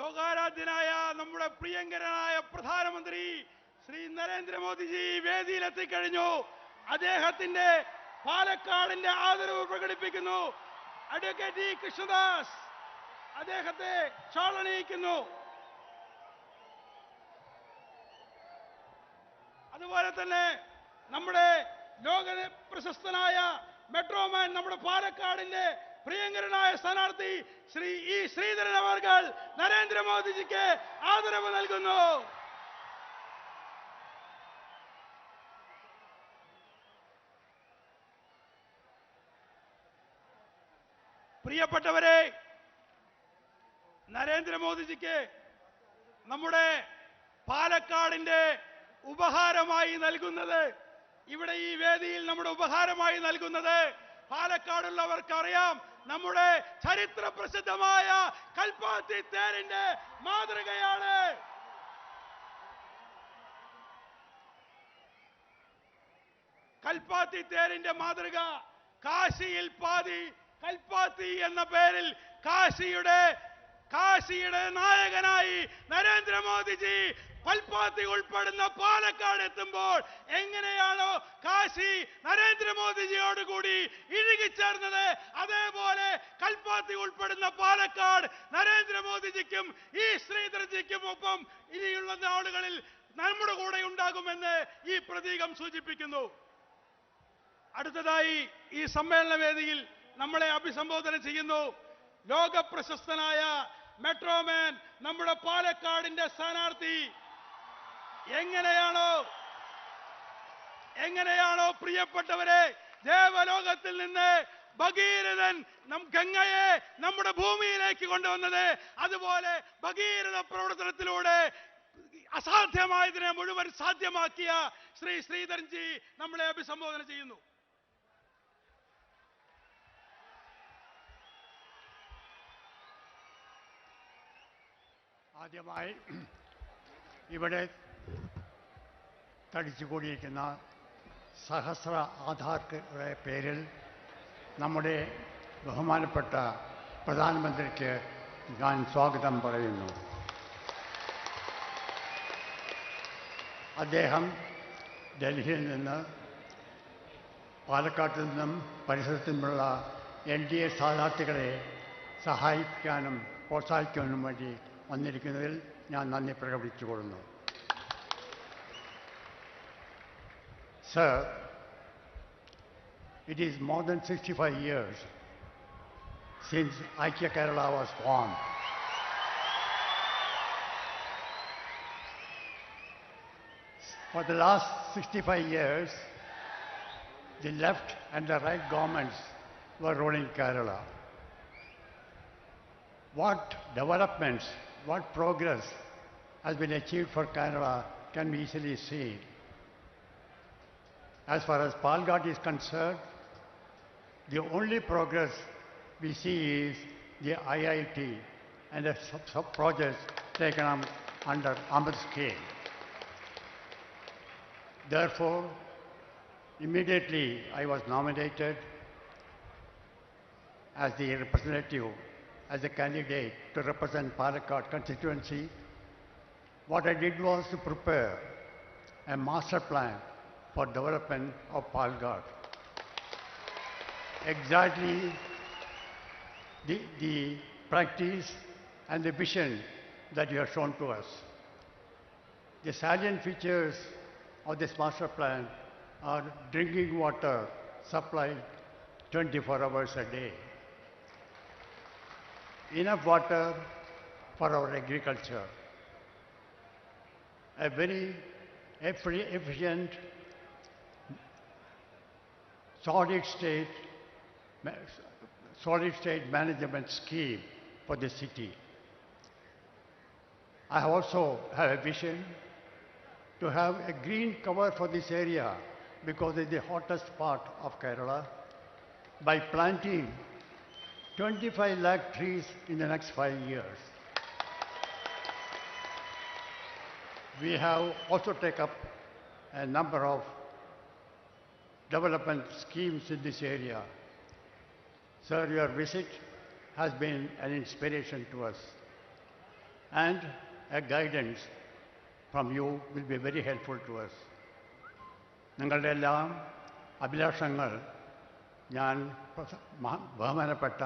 ലോകാരാധ്യനായ നമ്മുടെ പ്രിയങ്കരനായ പ്രധാനമന്ത്രി ശ്രീ നരേന്ദ്രമോദിജി വേദിയിലെത്തിക്കഴിഞ്ഞു. അദ്ദേഹത്തിന്റെ പാലക്കാടിന്റെ ആദരവ് പ്രകടിപ്പിക്കുന്നു. അഡ്വക്കേറ്റ് ഇ കൃഷ്ണദാസ് അദ്ദേഹത്തെ ക്ഷാളനയിക്കുന്നു. അതുപോലെ തന്നെ നമ്മുടെ ലോക പ്രശസ്തനായ മെട്രോമാൻ നമ്മുടെ പാലക്കാടിന്റെ പ്രിയങ്കരനായ സ്ഥാനാർത്ഥി ശ്രീ ഇ ശ്രീധരൻ അവർകൾ നരേന്ദ്രമോദിജിക്ക് ആദരവ് നൽകുന്നു. പ്രിയപ്പെട്ടവരെ, നരേന്ദ്രമോദിജിക്ക് നമ്മുടെ പാലക്കാടിന്റെ ഉപഹാരമായി നൽകുന്നത്, ഇവിടെ ഈ വേദിയിൽ നമ്മുടെ ഉപഹാരമായി നൽകുന്നത് പാലക്കാടുള്ളവർക്കറിയാം, നമ്മുടെ ചരിത്ര പ്രസിദ്ധമായ കൽപ്പാത്തി തേരിന്റെ മാതൃകയാണ്. കൽപ്പാത്തി തേരിന്റെ മാതൃക കാശിയിൽ പാതി കൽപ്പാത്തി എന്ന പേരിൽ കാശിയുടെ നായകനായി നരേന്ദ്രമോദിജി കൽപ്പാത്തി ഉൾപ്പെടുന്ന പാലക്കാട് എത്തുമ്പോൾ എങ്ങനെയാണോ കാശി നരേന്ദ്രമോദിജിയോടുകൂടി ഇഴുകിച്ചേർന്നത്, അതേപോലെ കൽപ്പാത്തി ഉൾപ്പെടുന്ന പാലക്കാട് നരേന്ദ്രമോദിജിക്കും ഈ ശ്രീധരജിക്കും ഒപ്പം ഇനിയുള്ള നാളുകളിൽ നമ്മുടെ കൂടെ ഉണ്ടാകുമെന്ന് ഈ പ്രതീകം സൂചിപ്പിക്കുന്നു. അടുത്തതായി ഈ സമ്മേളന വേദിയിൽ നമ്മളെ അഭിസംബോധന ചെയ്യുന്നു ലോകപ്രശസ്തനായ മെട്രോമാൻ നമ്മുടെ പാലക്കാടിന്റെ സ്ഥാനാർത്ഥി. എങ്ങനെയാണോ പ്രിയപ്പെട്ടവരെ ദേവലോകത്തിൽ നിന്ന് ഭഗീരഥൻ ഗംഗയെ നമ്മുടെ ഭൂമിയിലേക്ക് കൊണ്ടുവന്നത്, അതുപോലെ ഭഗീരഥ പ്രവർത്തനത്തിലൂടെ അസാധ്യമായതിനെ മുഴുവൻ സാധ്യമാക്കിയ ശ്രീ ശ്രീധരൻജി നമ്മളെ അഭിസംബോധന ചെയ്യുന്നു. ആദ്യമായി ഇവിടെ തടിച്ചുകൂടിയിരിക്കുന്ന സഹസ്ര ആധാർക്കുകളുടെ പേരിൽ നമ്മുടെ ബഹുമാനപ്പെട്ട പ്രധാനമന്ത്രിക്ക് ഞാൻ സ്വാഗതം പറയുന്നു. അദ്ദേഹം ഡൽഹിയിൽ നിന്ന് പാലക്കാട്ടിൽ നിന്നും പരിസരത്തു നിന്നുള്ള NDA സ്ഥാനാർത്ഥികളെ സഹായിക്കാനും പ്രോത്സാഹിക്കാനും വേണ്ടി വന്നിരിക്കുന്നതിൽ ഞാൻ നന്ദി പ്രകടിപ്പിച്ചുകൊള്ളുന്നു. Sir, it is more than 65 years since Aikya Kerala was formed. For the last 65 years, the left and the right governments were ruling Kerala. What developments, what progress has been achieved for Kerala can be easily seen. As far as Palghat is concerned, the only progress we see is the IIT and the sub-projects taken under Amrit scheme. Therefore, immediately I was nominated as the representative, as a candidate to represent Palakkad constituency. What I did was to prepare a master plan for development of Palghat. Exactly the practice and the vision that you have shown to us. The salient features of this master plan are drinking water supplied 24 hours a day, enough water for our agriculture, a very efficient solid state management scheme for the city. I also have a vision to have a green cover for this area because it's the hottest part of Kerala by planting 25 lakh trees in the next 5 years. We have also taken up a number of development schemes in this area. Sir, your visit has been an inspiration to us. and a guidance from you will be very helpful to us. നിങ്ങളുടെ എല്ലാം അഭിലാഷങ്ങൾ ഞാൻ ബഹുമാനപ്പെട്ട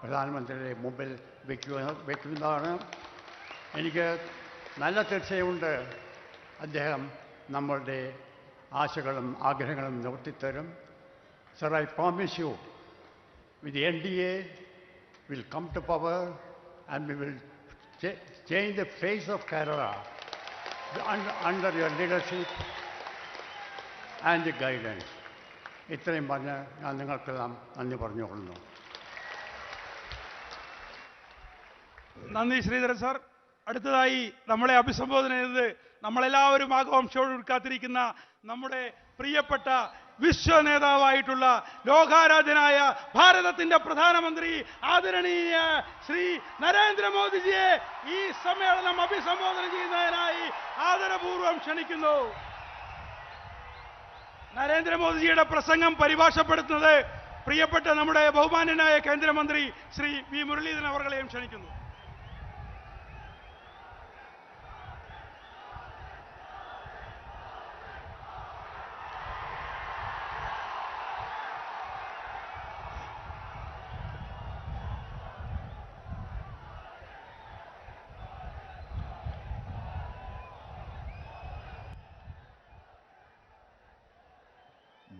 പ്രധാനമന്ത്രിയുടെ മുമ്പിൽ വയ്ക്കുന്നതാണ്. എനിക്ക് നല്ല തീർച്ചയുണ്ട് അദ്ദേഹം നമ്മളുടെ ആശകളും ആഗ്രഹങ്ങളും നിവർത്തിത്തരും. Sir, I promise you, with the NDA, we'll come to power and we will change the face of Kerala under your leadership and the guidance. ഇത്രയും പറഞ്ഞ് ഞാൻ നിങ്ങൾക്കെല്ലാം നന്ദി പറഞ്ഞുകൊള്ളുന്നു. നന്ദി ശ്രീധരൻ സാർ. അടുത്തതായി നമ്മളെ അഭിസംബോധന ചെയ്തത് നമ്മളെല്ലാവരും ആകാംക്ഷയോട് കാത്തിരിക്കുന്ന നമ്മുടെ പ്രിയപ്പെട്ട വിശ്വ നേതാവായിട്ടുള്ള ലോകാരാധനായ ഭാരതത്തിന്റെ പ്രധാനമന്ത്രി ആദരണീയ ശ്രീ നരേന്ദ്രമോദിജിയെ ഈ സമ്മേളനം അഭിസംബോധന ചെയ്യുന്നതിനായി ആദരപൂർവ്വം ക്ഷണിക്കുന്നു. നരേന്ദ്രമോദിജിയുടെ പ്രസംഗം പരിഭാഷപ്പെടുത്തുന്നത് പ്രിയപ്പെട്ട നമ്മുടെ ബഹുമാന്യനായ കേന്ദ്രമന്ത്രി ശ്രീ വി മുരളീധരൻ അവർകളെയും ക്ഷണിക്കുന്നു.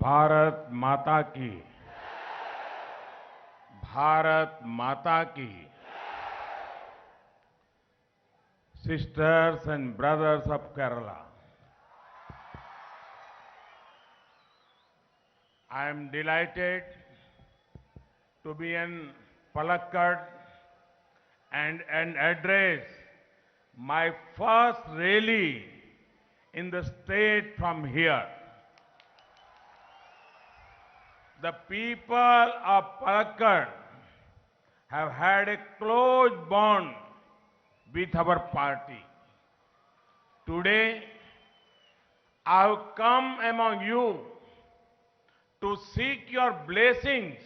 भारत माता की, भारत माता की. Sisters and brothers of Kerala, I am delighted to be in Palakkad and address my first rally in the state from here. The people of Palakkad have had a close bond with our party. Today, I have come among you to seek your blessings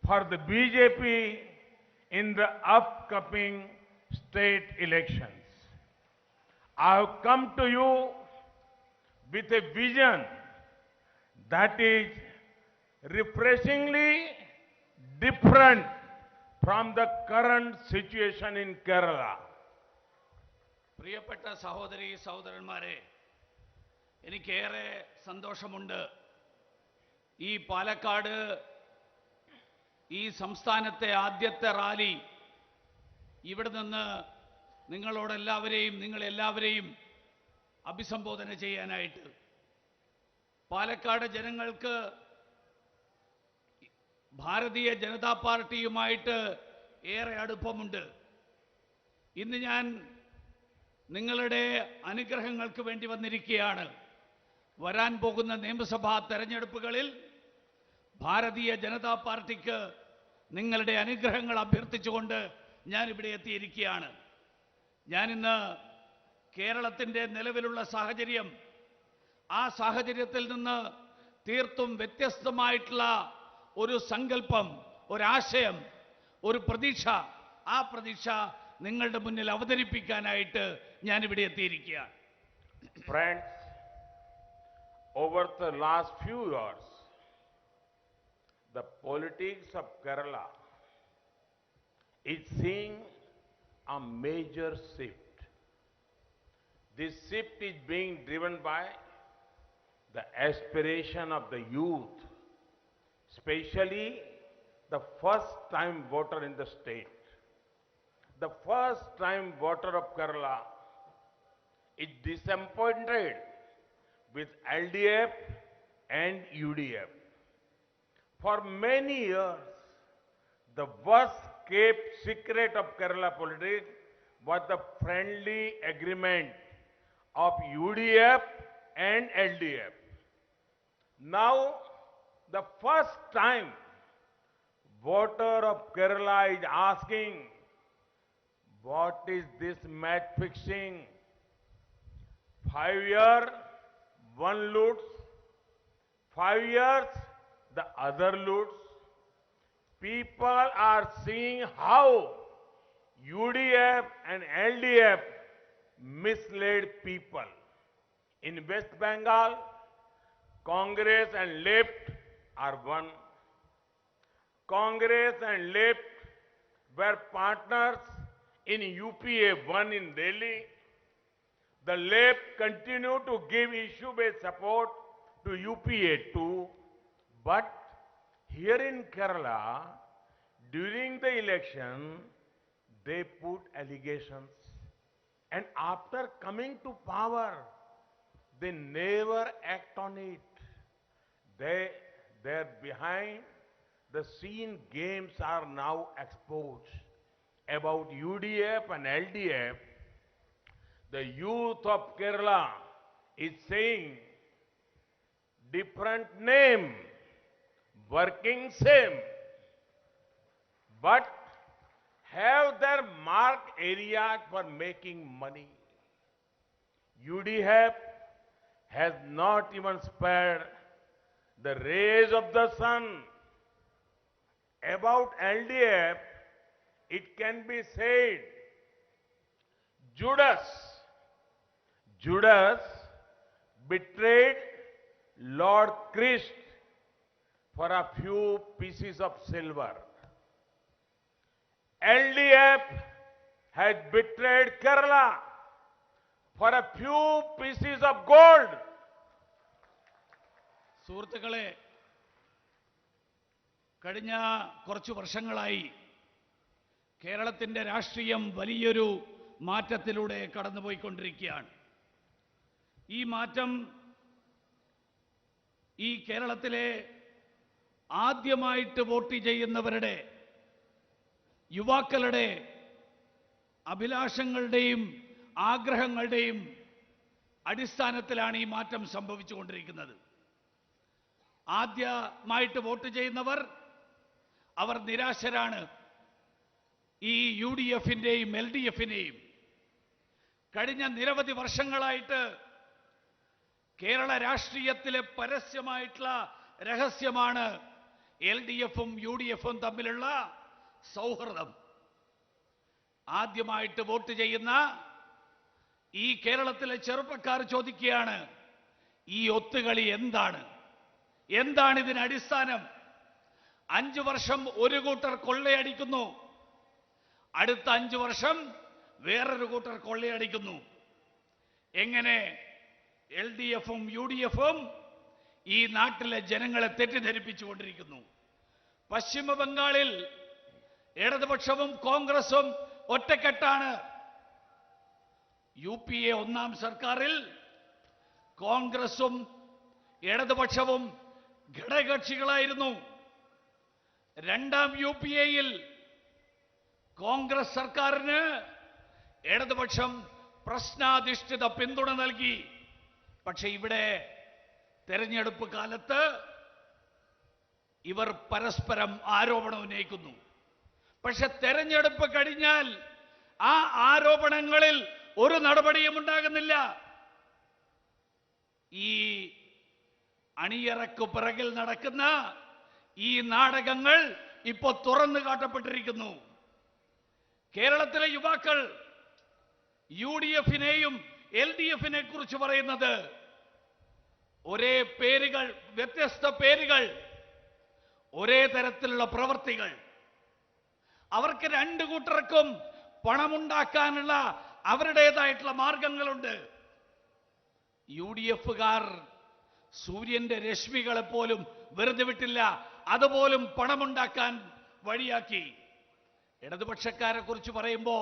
for the BJP in the upcoming state elections. I have come to you with a vision that is refreshingly different from the current situation in Kerala. പ്രിയപ്പെട്ട സഹോദരി സഹോദരന്മാരെ, എനിക്കേറെ സന്തോഷമുണ്ട്. ഈ പാലക്കാട് ഈ സംസ്ഥാനത്തെ ആദ്യത്തെ rally ഇവിടെ നിന്ന് നിങ്ങളെല്ലാവരെയും അഭിസംബോധന ചെയ്യാനായിട്ട്. പാലക്കാട് ജനങ്ങൾക്ക് ഭാരതീയ ജനതാ പാർട്ടിയുമായിട്ട് ഏറെ അടുപ്പമുണ്ട്. ഇന്ന് ഞാൻ നിങ്ങളുടെ അനുഗ്രഹങ്ങൾക്ക് വേണ്ടി വന്നിരിക്കുകയാണ്. വരാൻ പോകുന്ന നിയമസഭാ തെരഞ്ഞെടുപ്പുകളിൽ ഭാരതീയ ജനതാ പാർട്ടിക്ക് നിങ്ങളുടെ അനുഗ്രഹങ്ങൾ അഭ്യർത്ഥിച്ചുകൊണ്ട് ഞാനിവിടെ എത്തിയിരിക്കുകയാണ്. ഞാനിന്ന് കേരളത്തിൻ്റെ നിലവിലുള്ള സാഹചര്യം, ആ സാഹചര്യത്തിൽ നിന്ന് തീർത്തും വ്യത്യസ്തമായിട്ടുള്ള ഒരു സങ്കല്പം, ഒരാശയം, ഒരു പ്രതീക്ഷ, ആ പ്രതീക്ഷ നിങ്ങളുടെ മുന്നിൽ അവതരിപ്പിക്കാനായിട്ട് ഞാനിവിടെ എത്തിയിരിക്കുകയാണ്. Friends, over the last few years, the politics of Kerala is seeing a major shift. This shift is being driven by the aspiration of the youth, especially the first-time voter in the state. The first-time voter of Kerala is disappointed with LDF and UDF. For many years, the worst-kept secret of Kerala politics was the friendly agreement of UDF and LDF. Now, the first time voter of Kerala is asking, what is this match fixing? 5 years, one loots, 5 years, the other loots. People are seeing how UDF and LDF misled people. In West Bengal, Congress and left are one. Congress and left were partners in UPA 1 in Delhi. The left continued to give issue-based support to UPA 2, but here in Kerala, during the election, they put allegations. And after coming to power, they never act on it. Their behind the scene games are now exposed. About UDF and LDF, the youth of Kerala is saying different name, working same, but have their marked areas for making money. UDF has not even spared the rays of the sun. About LDF, it can be said, Judas betrayed Lord Christ for a few pieces of silver. LDF has betrayed Kerala for a few pieces of gold. സുഹൃത്തുക്കളെ, കഴിഞ്ഞ കുറച്ചു വർഷങ്ങളായി കേരളത്തിന്റെ രാഷ്ട്രീയം വലിയൊരു മാറ്റത്തിലൂടെ കടന്നുപോയിക്കൊണ്ടിരിക്കുകയാണ്. ഈ മാറ്റം ഈ കേരളത്തിലെ ആദ്യമായിട്ട് വോട്ട് ചെയ്യുന്നവരുടെ, യുവാക്കളുടെ അഭിലാഷങ്ങളുടെയും ആഗ്രഹങ്ങളുടെയും അടിസ്ഥാനത്തിലാണ് ഈ മാറ്റം സംഭവിച്ചുകൊണ്ടിരിക്കുന്നത്. ആദ്യമായിട്ട് വോട്ട് ചെയ്യുന്നവർ അവർ നിരാശരാണ്. ഈ UDFന്റെയും LDFന്റെയും കഴിഞ്ഞ നിരവധി വർഷങ്ങളായിട്ട് കേരള രാഷ്ട്രീയത്തിലെ പരസ്യമായിട്ടുള്ള രഹസ്യമാണ് LDFും UDFും തമ്മിലുള്ള സൗഹൃദം. ആദ്യമായിട്ട് വോട്ട് ചെയ്യുന്ന ഈ കേരളത്തിലെ ചെറുപ്പക്കാർ ചോദിക്കുകയാണ്, ഈ ഒത്തുകളി എന്താണ്? എന്താണ് ഇതിന് അടിസ്ഥാനം? 5 വർഷം ഒരു കൂട്ടർ കൊള്ളയടിക്കുന്നു, അടുത്ത 5 വർഷം വേറൊരു കൂട്ടർ കൊള്ളയടിക്കുന്നു. എങ്ങനെ LDFും UDFും ഈ നാട്ടിലെ ജനങ്ങളെ തെറ്റിദ്ധരിപ്പിച്ചുകൊണ്ടിരിക്കുന്നു? പശ്ചിമ ബംഗാളിൽ ഇടതുപക്ഷവും കോൺഗ്രസും ഒറ്റക്കെട്ടാണ്. UPA 1ാം സർക്കാരിൽ കോൺഗ്രസും ഇടതുപക്ഷവും ഘടകകക്ഷികളായിരുന്നു. 2ാം UPAയിൽ കോൺഗ്രസ് സർക്കാരിന് ഇടതുപക്ഷം പ്രശ്നാധിഷ്ഠിത പിന്തുണ നൽകി. പക്ഷെ ഇവിടെ തെരഞ്ഞെടുപ്പ് കാലത്ത് ഇവർ പരസ്പരം ആരോപണം ഉന്നയിക്കുന്നു. പക്ഷെ തെരഞ്ഞെടുപ്പ് കഴിഞ്ഞാൽ ആ ആരോപണങ്ങളിൽ ഒരു നടപടിയും ഉണ്ടാകുന്നില്ല. ഈ അണിയറക്കു പിറകിൽ നടക്കുന്ന ഈ നാടകങ്ങൾ ഇപ്പോ തുറന്നു കാട്ടപ്പെട്ടിരിക്കുന്നു. കേരളത്തിലെ യുവാക്കൾ UDFനെയും LDFനെ കുറിച്ച് പറയുന്നത് ഒരേ പേരുകൾ, വ്യത്യസ്ത പേരുകൾ, ഒരേ തരത്തിലുള്ള പ്രവൃത്തികൾ. അവർക്ക് 2 കൂട്ടർക്കും പണമുണ്ടാക്കാനുള്ള അവരുടേതായിട്ടുള്ള മാർഗങ്ങളുണ്ട്. UDFകാർ സൂര്യന്റെ രശ്മികളെ പോലും വെറുതെ വിട്ടില്ല, അതുപോലും പണമുണ്ടാക്കാൻ വഴിയാക്കി. ഇടതുപക്ഷക്കാരെ കുറിച്ച് പറയുമ്പോ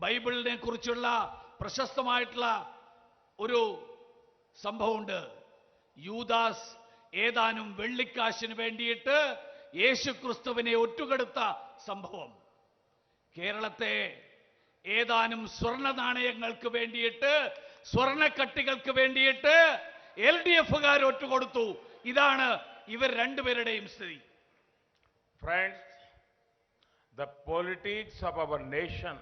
ബൈബിളിനെ കുറിച്ചുള്ള പ്രശസ്തമായിട്ടുള്ള ഒരു സംഭവമുണ്ട്. യൂദാസ് ഏതാനും വെള്ളിക്കാശിന് വേണ്ടിയിട്ട് യേശുക്രിസ്തുവിനെ ഒറ്റുകൊടുത്ത സംഭവം. കേരളത്തെ ഏതാനും സ്വർണ്ണ നാണയങ്ങൾക്ക് വേണ്ടിയിട്ട്, സ്വർണ്ണക്കട്ടികൾക്ക് വേണ്ടിയിട്ട് LDFകാർ ഒറ്റുകൊടുത്തു. ഇതാണ് ഇവർ രണ്ടുപേരുടെയും സ്ഥിതി. Friends, the politics of our nation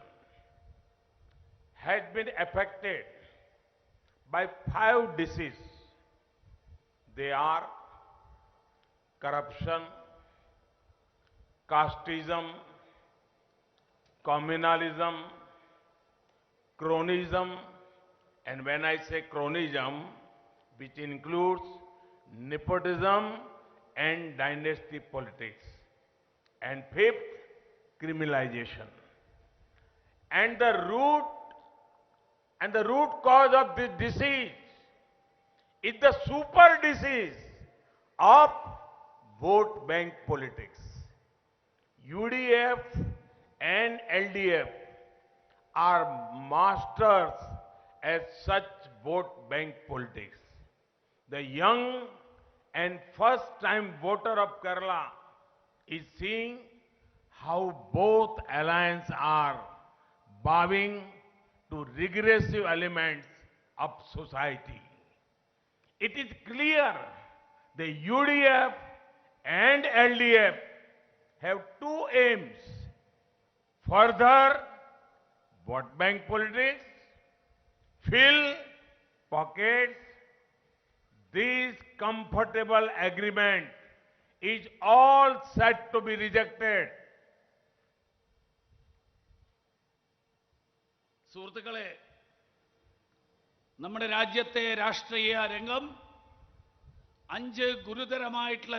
has been affected by 5 diseases. They are corruption, casteism, communalism, cronyism, and when I say cronyism, which includes nepotism and dynasty politics. And fifth, criminalization. And the root cause of this disease is the super disease of vote bank politics. UDF and LDF are masters at such vote bank politics. The young and first-time voter of Kerala is seeing how both alliances are bowing to regressive elements of society. It is clear the UDF and LDF have two aims: further vote bank politics, fill pockets. This comfortable agreement is all set to be rejected. സുഹൃത്തുക്കളെ, നമ്മുടെ രാജ്യത്തെ രാഷ്ട്രീയ രംഗം 5 ഗുരുതരമായിട്ടുള്ള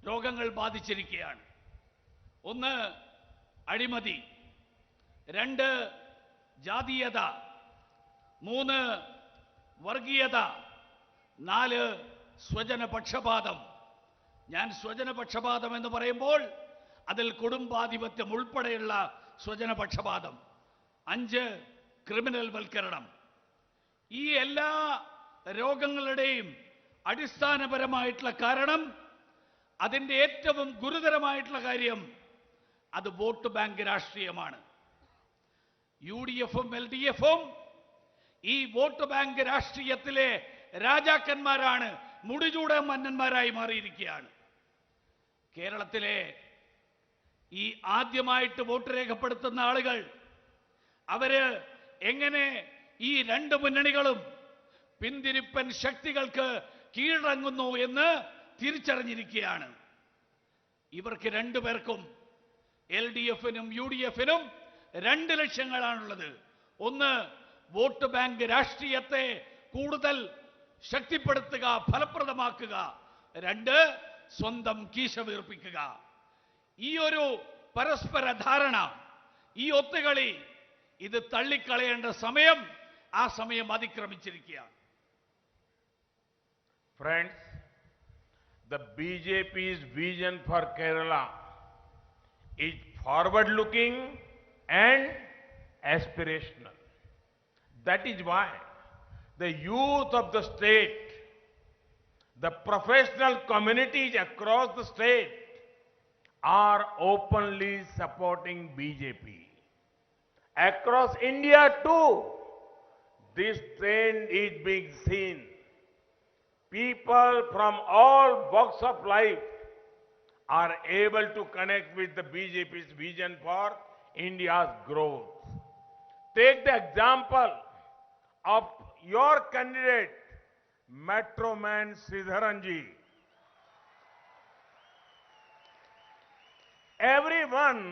രോഗങ്ങൾ ബാധിച്ചിരിക്കുകയാണ്. 1 അഴിമതി, 2 ജാതീയത, 3 വർഗീയത, 4 സ്വജനപക്ഷപാതം. ഞാൻ സ്വജനപക്ഷപാതം എന്ന് പറയുമ്പോൾ അതിൽ കുടുംബാധിപത്യം ഉൾപ്പെടെയുള്ള സ്വജനപക്ഷപാതം. 5 ക്രിമിനൽ വൽക്കരണം. ഈ എല്ലാ രോഗങ്ങളുടെയും അടിസ്ഥാനപരമായിട്ടുള്ള കാരണം, അതിൻ്റെ ഏറ്റവും ഗുരുതരമായിട്ടുള്ള കാര്യം, അത് വോട്ട് ബാങ്ക് രാഷ്ട്രീയമാണ്. UDFും LDFും ഈ വോട്ട് ബാങ്ക് രാഷ്ട്രീയത്തിലെ രാജാക്കന്മാരാണ്, മുടിചൂട മന്നന്മാരായി മാറിയിരിക്കുകയാണ്. കേരളത്തിലെ ഈ ആദ്യമായിട്ട് വോട്ട് രേഖപ്പെടുത്തുന്ന ആളുകൾ അവര് എങ്ങനെ ഈ 2 മുന്നണികളും പിന്തിരിപ്പൻ ശക്തികൾക്ക് കീഴടങ്ങുന്നു എന്ന് തിരിച്ചറിഞ്ഞിരിക്കുകയാണ്. ഇവർക്ക് 2 പേർക്കും, LDFനും UDFനും 2 ലക്ഷ്യങ്ങളാണുള്ളത്. 1 വോട്ട് ബാങ്ക് രാഷ്ട്രീയത്തെ കൂടുതൽ ശക്തിപ്പെടുത്തുക, ഫലപ്രദമാക്കുക. 2 സ്വന്തം കീശ വീർപ്പിക്കുക. ഈ ഒരു പരസ്പര ധാരണ, ഈ ഒത്തുകളി, ഇത് തള്ളിക്കളയേണ്ട സമയം ആ സമയം അതിക്രമിച്ചിരിക്കുകയാണ്. Friends, the BJP's vision for Kerala is forward-looking and aspirational. That is why the youth of the state, the professional communities across the state are openly supporting BJP. Across India too, this trend is being seen. People from all walks of life are able to connect with the BJP's vision for India's growth. Take the example of your candidate, Metro Man Sridharan ji. Everyone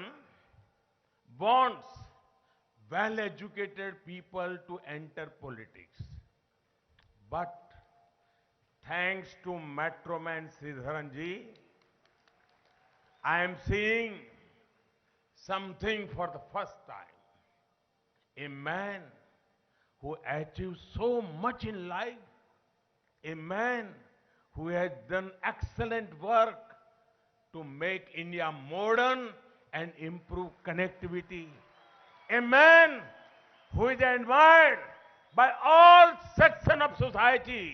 wants well-educated people to enter politics. But thanks to Metro Man Sridharan ji, I am seeing something for the first time. A man who achieved so much in life, a man who has done excellent work to make India modern and improve connectivity. A man who is admired by all sections of society.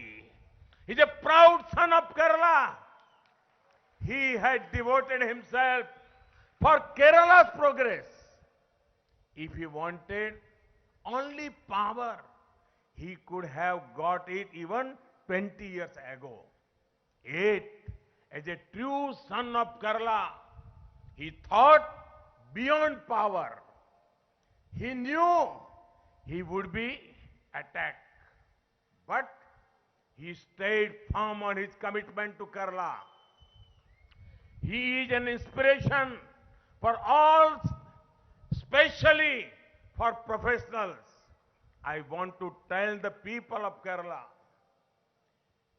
He is a proud son of Kerala. He had devoted himself for Kerala's progress. If he wanted only power, he could have got it even 20 years ago. Yet, as a true son of Kerala, he thought beyond power. He knew he would be attacked, but he stayed firm on his commitment to Kerala. He is an inspiration for all, especially for professionals, I want to tell the people of Kerala,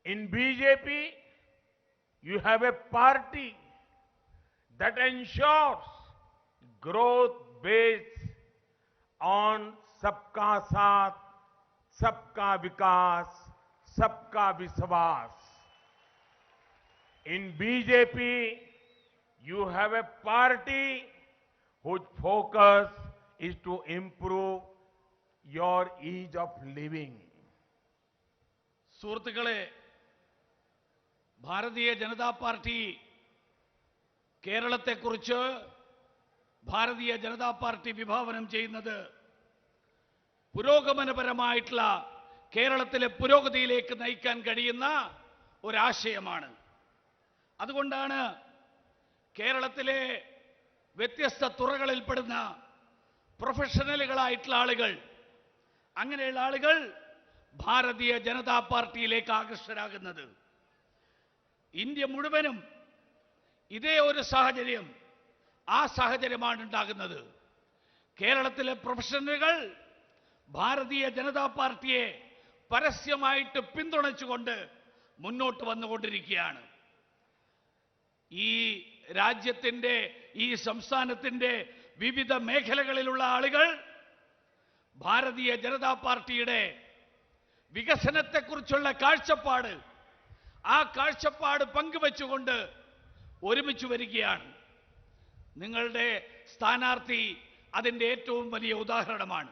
in BJP, you have a party that ensures growth based on Sabka Saath, Sabka Vikas, Sabka Viswas. In BJP, you have a party whose focus is to improve your ease of living. സുഹൃത്തുക്കളെ, Bharatiya Janata party കേരളത്തെക്കുറിച്ച് Bharatiya Janata party വിഭാവനം ചെയ്യുന്നത് പുരോഗമനപരമായിട്ടുള്ള കേരളത്തിലെ പുരോഗതിയിലേക്ക് നയിക്കാൻ കഴിയുന്ന ഒരാശയമാണ്. അതുകൊണ്ടാണ് കേരളത്തിലെ വ്യത്യസ്ത തുറകളിൽപ്പെടുന്ന പ്രൊഫഷണലുകളായിട്ടുള്ള ആളുകൾ, അങ്ങനെയുള്ള ആളുകൾ ഭാരതീയ ജനതാ പാർട്ടിയിലേക്ക് ആകർഷകരാകുന്നത്. ഇന്ത്യ മുഴുവനും ഇതേ ഒരു സാഹചര്യം, ആ സാഹചര്യമാണ് ഉണ്ടാകുന്നത്. കേരളത്തിലെ പ്രൊഫഷണലുകൾ ഭാരതീയ ജനതാ പാർട്ടിയെ പരസ്യമായിട്ട് പിന്തുണച്ചുകൊണ്ട് മുന്നോട്ട് വന്നുകൊണ്ടിരിക്കുകയാണ്. ഈ രാജ്യത്തിന്റെ, ഈ സംസ്ഥാനത്തിന്റെ വിവിധ മേഖലകളിലുള്ള ആളുകൾ ഭാരതീയ ജനതാ പാർട്ടിയുടെ വികസനത്തെക്കുറിച്ചുള്ള കാഴ്ചപ്പാട്, ആ കാഴ്ചപ്പാട് പങ്കുവെച്ചുകൊണ്ട് ഒരുമിച്ച് വരികയാണ്. നിങ്ങളുടെ സ്ഥാനാർത്ഥി അതിൻ്റെ ഏറ്റവും വലിയ ഉദാഹരണമാണ്.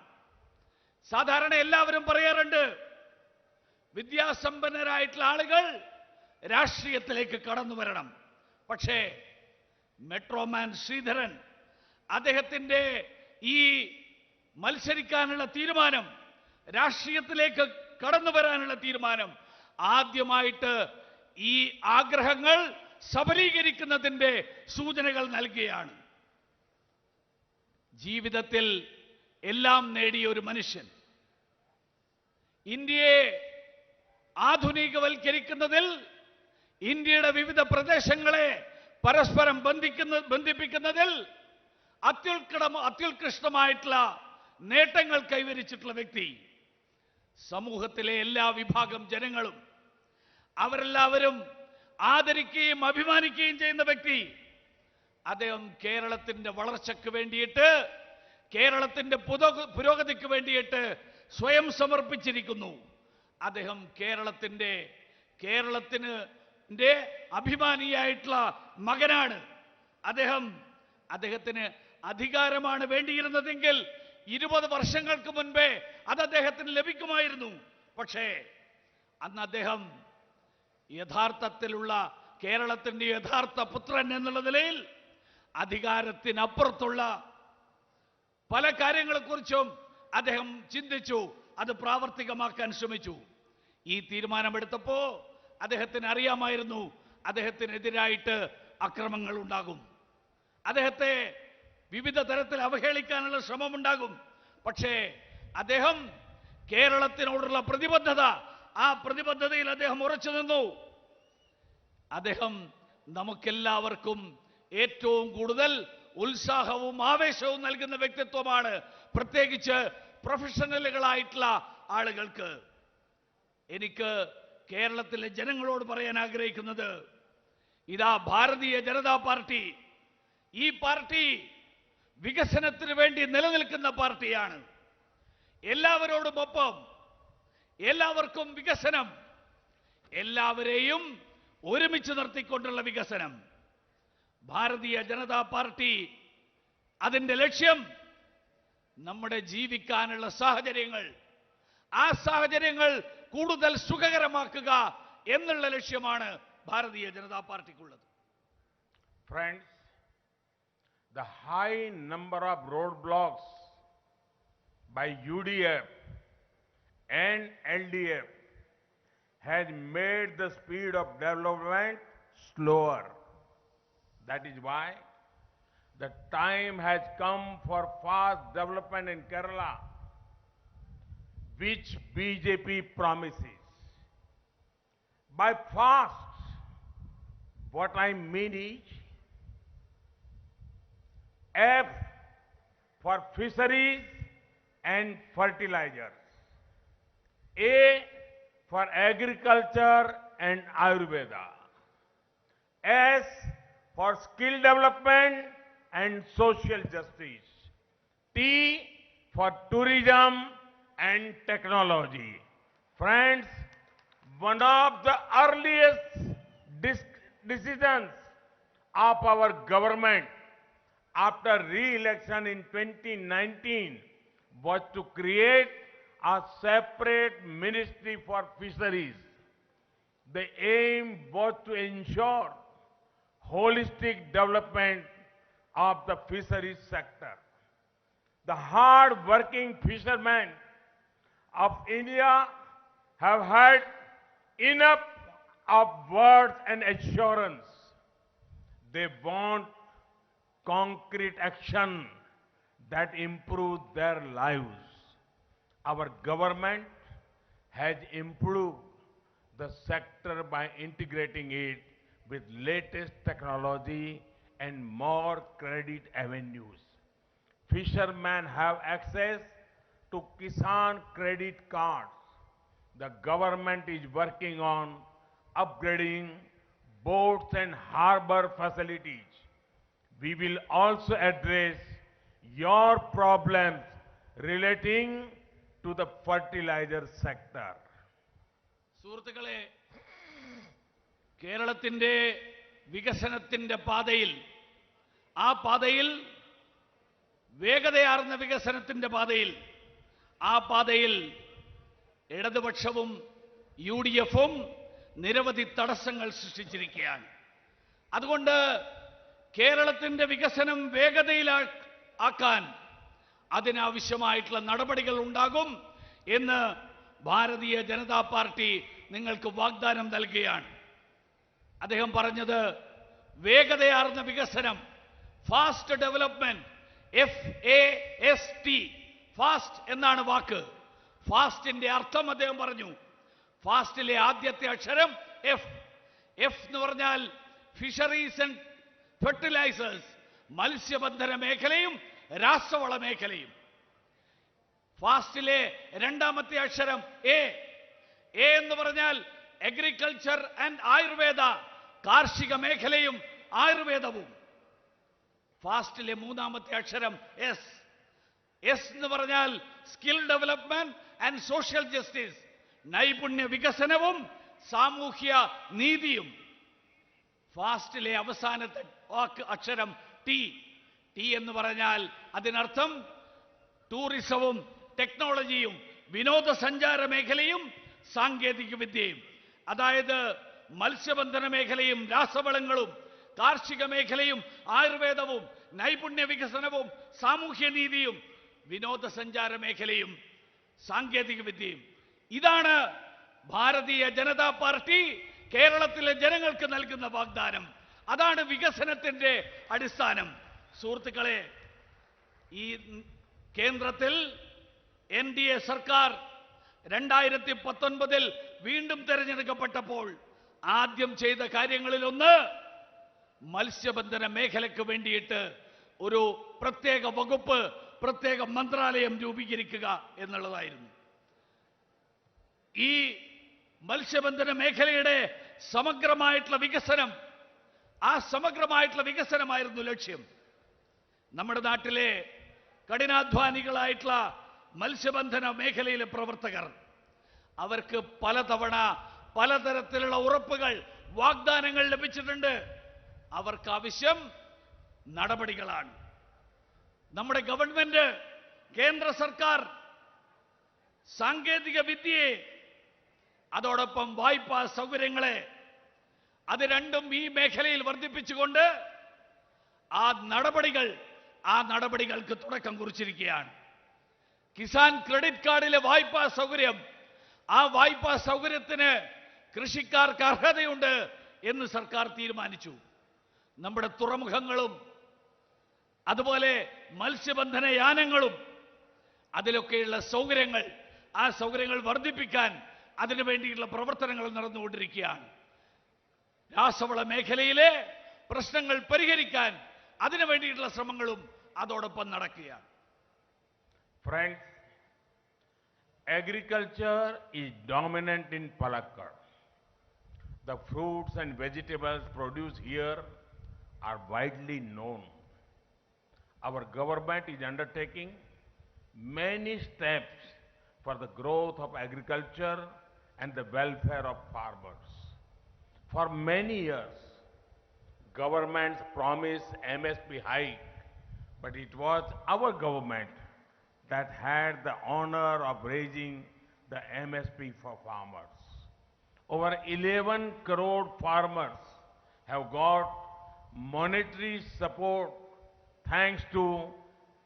സാധാരണ എല്ലാവരും പറയാറുണ്ട്, വിദ്യാസമ്പന്നരായിട്ടുള്ള ആളുകൾ രാഷ്ട്രീയത്തിലേക്ക് കടന്നു വരണം. പക്ഷേ മെട്രോമാൻ ശ്രീധരൻ, അദ്ദേഹത്തിൻ്റെ ഈ മത്സരിക്കാനുള്ള തീരുമാനം, രാഷ്ട്രീയത്തിലേക്ക് കടന്നു വരാനുള്ള തീരുമാനം ആദ്യമായിട്ട് ഈ ആഗ്രഹങ്ങൾ സബലീകരിക്കുന്നതിൻ്റെ സൂചനകൾ നൽകുകയാണ്. ജീവിതത്തിൽ എല്ലാം നേടിയ ഒരു മനുഷ്യൻ, ഇന്ത്യയെ ആധുനികവൽക്കരിക്കുന്നതിൽ, ഇന്ത്യയുടെ പ്രദേശങ്ങളെ പരസ്പരം ബന്ധിപ്പിക്കുന്നതിൽ അത്യുത്കൃഷ്ടമായിട്ടുള്ള നേട്ടങ്ങൾ കൈവരിച്ചിട്ടുള്ള വ്യക്തി, സമൂഹത്തിലെ എല്ലാ വിഭാഗം ജനങ്ങളും അവരെല്ലാവരും ആദരിക്കുകയും അഭിമാനിക്കുകയും ചെയ്യുന്ന വ്യക്തി. അദ്ദേഹം കേരളത്തിന്റെ വളർച്ചയ്ക്ക് വേണ്ടിയിട്ട്, കേരളത്തിന്റെ പുരോഗതിക്ക് വേണ്ടിയിട്ട് സ്വയം സമർപ്പിച്ചിരിക്കുന്നു. അദ്ദേഹം കേരളത്തിന് അഭിമാനിയായിട്ടുള്ള മകനാണ്. അദ്ദേഹത്തിന് അധികാരമാണ് വേണ്ടിയിരുന്നതെങ്കിൽ 20 വർഷങ്ങൾക്ക് മുൻപേ അത് അദ്ദേഹത്തിന് ലഭിക്കുമായിരുന്നു. പക്ഷേ അന്ന് അദ്ദേഹം യഥാർത്ഥത്തിലുള്ള കേരളത്തിന്റെ യഥാർത്ഥ പുത്രൻ എന്നുള്ള നിലയിൽ അധികാരത്തിനപ്പുറത്തുള്ള പല കാര്യങ്ങളെക്കുറിച്ചും അദ്ദേഹം ചിന്തിച്ചു, അത് പ്രാവർത്തികമാക്കാൻ ശ്രമിച്ചു. ഈ തീരുമാനമെടുത്തപ്പോൾ അദ്ദേഹത്തിന് അറിയാമായിരുന്നു അദ്ദേഹത്തിനെതിരായിട്ട് അക്രമങ്ങൾ ഉണ്ടാകും, അദ്ദേഹത്തെ വിവിധ തരത്തിൽ അവഹേളിക്കാനുള്ള ശ്രമമുണ്ടാകും. പക്ഷേ അദ്ദേഹം കേരളത്തിനോടുള്ള പ്രതിബദ്ധത, ആ പ്രതിബദ്ധതയിൽ അദ്ദേഹം ഉറച്ചു നിന്നു. അദ്ദേഹം നമുക്കെല്ലാവർക്കും ഏറ്റവും കൂടുതൽ ഉത്സാഹവും ആവേശവും നൽകുന്ന വ്യക്തിത്വമാണ്, പ്രത്യേകിച്ച് പ്രൊഫഷണലുകളായിട്ടുള്ള ആളുകൾക്ക്. എനിക്ക് കേരളത്തിലെ ജനങ്ങളോട് പറയാൻ ആഗ്രഹിക്കുന്നത്, ഇതാ ഭാരതീയ ജനതാ പാർട്ടി, ഈ പാർട്ടി വികസനത്തിന് വേണ്ടി നിലനിൽക്കുന്ന പാർട്ടിയാണ്. എല്ലാവരോടുമൊപ്പം, എല്ലാവർക്കും വികസനം, എല്ലാവരെയും ഒരുമിച്ച് നിർത്തിക്കൊണ്ടുള്ള വികസനം. ഭാരതീയ ജനതാ പാർട്ടി അതിന്റെ ലക്ഷ്യം നമ്മുടെ ജീവിക്കാനുള്ള സാഹചര്യങ്ങൾ, ആ സാഹചര്യങ്ങൾ കൂടുതൽ സുഖകരമാക്കുക എന്നുള്ള ലക്ഷ്യമാണ് Bharatiya Janata പാർട്ടിക്കുള്ളത്. Friends, the high number of roadblocks by UDF and LDF has made the speed of development slower. That is why the time has come for fast development in Kerala, which BJP promises. By fast, what I mean is F for fisheries and fertilizers. A for agriculture and Ayurveda. S for skill development and social justice. T for tourism and technology. Friends, one of the earliest decisions of our government after re-election in 2019 was to create a separate ministry for fisheries. The aim was to ensure holistic development of the fisheries sector. The hard-working fishermen of India have had enough of words and assurance. They want concrete action that improves their lives. Our government has improved the sector by integrating it with latest technology and more credit avenues. Fishermen have access to Kisan credit cards. The government is working on upgrading boats and harbor facilities. We will also address your problems relating to the fertilizer sector. സുഹൃത്തുക്കളെ, കേരളത്തിന്റെ വികസനത്തിന്റെ പാതയിൽ, ആ പാതയിൽ വേഗതയാർന്ന വികസനത്തിന്റെ പാതയിൽ, ആ പാതയിൽ ഇടതുപക്ഷവും UDF-ഉം നിരവധി തടസ്സങ്ങൾ സൃഷ്ടിച്ചിരിക്കുകയാണ്. അതുകൊണ്ട് കേരളത്തിന്റെ വികസനം വേഗതയിലാക്കാൻ അതിനാവശ്യമായിട്ടുള്ള നടപടികൾ ഉണ്ടാകും എന്ന് ഭാരതീയ ജനതാ പാർട്ടി നിങ്ങൾക്ക് വാഗ്ദാനം നൽകുകയാണ്. അദ്ദേഹം പറഞ്ഞത് വേഗതയാർന്ന വികസനം, ഫാസ്റ്റ് ഡെവലപ്മെന്റ്, FAST, ഫാസ്റ്റ് എന്നാണ് വാക്ക്. ഫാസ്റ്റിന്റെ അർത്ഥം അദ്ദേഹം പറഞ്ഞു. ഫാസ്റ്റിലെ ആദ്യത്തെ അക്ഷരം F എന്ന് പറഞ്ഞാൽ ഫിഷറീസ് ആൻഡ് ഫെർട്ടിലൈസേഴ്സ്, മത്സ്യബന്ധന മേഖലയും രാസവള മേഖലയും. ഫാസ്റ്റിലെ രണ്ടാമത്തെ അക്ഷരം A എന്ന് പറഞ്ഞാൽ അഗ്രികൾച്ചർ ആൻഡ് ആയുർവേദ, കാർഷിക മേഖലയും ആയുർവേദവും. ഫാസ്റ്റിലെ മൂന്നാമത്തെ അക്ഷരം S എന്ന് പറഞ്ഞാൽ skill development and social justice, നൈപുണ്യ വികസനവും സാമൂഹ്യ നീതിയും. ഫാസ്റ്റിലെ അവസാനത്തെ അക്ഷരം T എന്ന് പറഞ്ഞാൽ അതിനർത്ഥം ടൂറിസവും ടെക്നോളജിയും വിനോദസഞ്ചാര മേഖലയും സാങ്കേതിക വിദ്യയും. അതായത് മത്സ്യബന്ധന മേഖലയും രാസവളങ്ങളും കാർഷിക മേഖലയും ആയുർവേദവും നൈപുണ്യ വികസനവും സാമൂഹ്യനീതിയും വിനോദസഞ്ചാര മേഖലയും സാങ്കേതിക വിദ്യയും. ഇതാണ് ഭാരതീയ ജനതാ പാർട്ടി കേരളത്തിലെ ജനങ്ങൾക്ക് നൽകുന്ന വാഗ്ദാനം. അതാണ് വികസനത്തിന്റെ അടിസ്ഥാനം. സുഹൃത്തുക്കളെ, ഈ കേന്ദ്രത്തിൽ NDA സർക്കാർ 2019 വീണ്ടും തെരഞ്ഞെടുക്കപ്പെട്ടപ്പോൾ ആദ്യം ചെയ്ത കാര്യങ്ങളിലൊന്ന് മത്സ്യബന്ധന മേഖലയ്ക്ക് വേണ്ടിയിട്ട് ഒരു പ്രത്യേക വകുപ്പ്, പ്രത്യേക മന്ത്രാലയം രൂപീകരിക്കുക എന്നുള്ളതായിരുന്നു. ഈ മത്സ്യബന്ധന മേഖലയുടെ സമഗ്രമായിട്ടുള്ള വികസനം, ആ സമഗ്രമായിട്ടുള്ള വികസനമായിരുന്നു ലക്ഷ്യം. നമ്മുടെ നാട്ടിലെ കഠിനാധ്വാനികളായിട്ടുള്ള മത്സ്യബന്ധന മേഖലയിലെ പ്രവർത്തകർ, അവർക്ക് പലതവണ പലതരത്തിലുള്ള ഉറപ്പുകൾ, വാഗ്ദാനങ്ങൾ ലഭിച്ചിട്ടുണ്ട്. അവർക്ക് ആവശ്യം നടപടികളാണ്. നമ്മുടെ ഗവൺമെന്റ്, കേന്ദ്ര സർക്കാർ സാങ്കേതിക വിദ്യയെ, അതോടൊപ്പം വായ്പാ സൗകര്യങ്ങളെ, അത് രണ്ടും ഈ മേഖലയിൽ വർദ്ധിപ്പിച്ചുകൊണ്ട് ആ നടപടികൾക്ക് തുടക്കം കുറിച്ചിരിക്കുകയാണ്. കിസാൻ ക്രെഡിറ്റ് കാർഡിലെ വായ്പാ സൗകര്യം, ആ വായ്പാ സൗകര്യത്തിന് കൃഷിക്കാർക്ക് അർഹതയുണ്ട് എന്ന് സർക്കാർ തീരുമാനിച്ചു. നമ്മുടെ തുറമുഖങ്ങളും അതുപോലെ മത്സ്യബന്ധന യാനങ്ങളും അതിലൊക്കെയുള്ള സൗകര്യങ്ങൾ, ആ സൗകര്യങ്ങൾ വർദ്ധിപ്പിക്കാൻ അതിനു വേണ്ടിയിട്ടുള്ള പ്രവർത്തനങ്ങൾ നടന്നുകൊണ്ടിരിക്കുകയാണ്. രാസവള മേഖലയിലെ പ്രശ്നങ്ങൾ പരിഹരിക്കാൻ അതിനു വേണ്ടിയിട്ടുള്ള ശ്രമങ്ങളും അതോടൊപ്പം നടക്കുകയാണ്. Friends, agriculture is dominant in Palakkad. The fruits and vegetables produced here are widely known. Our government is undertaking many steps for the growth of agriculture and the welfare of farmers. For many years, governments promised MSP hike, but it was our government that had the honor of raising the MSP for farmers. Over 11 crore farmers have got monetary support thanks to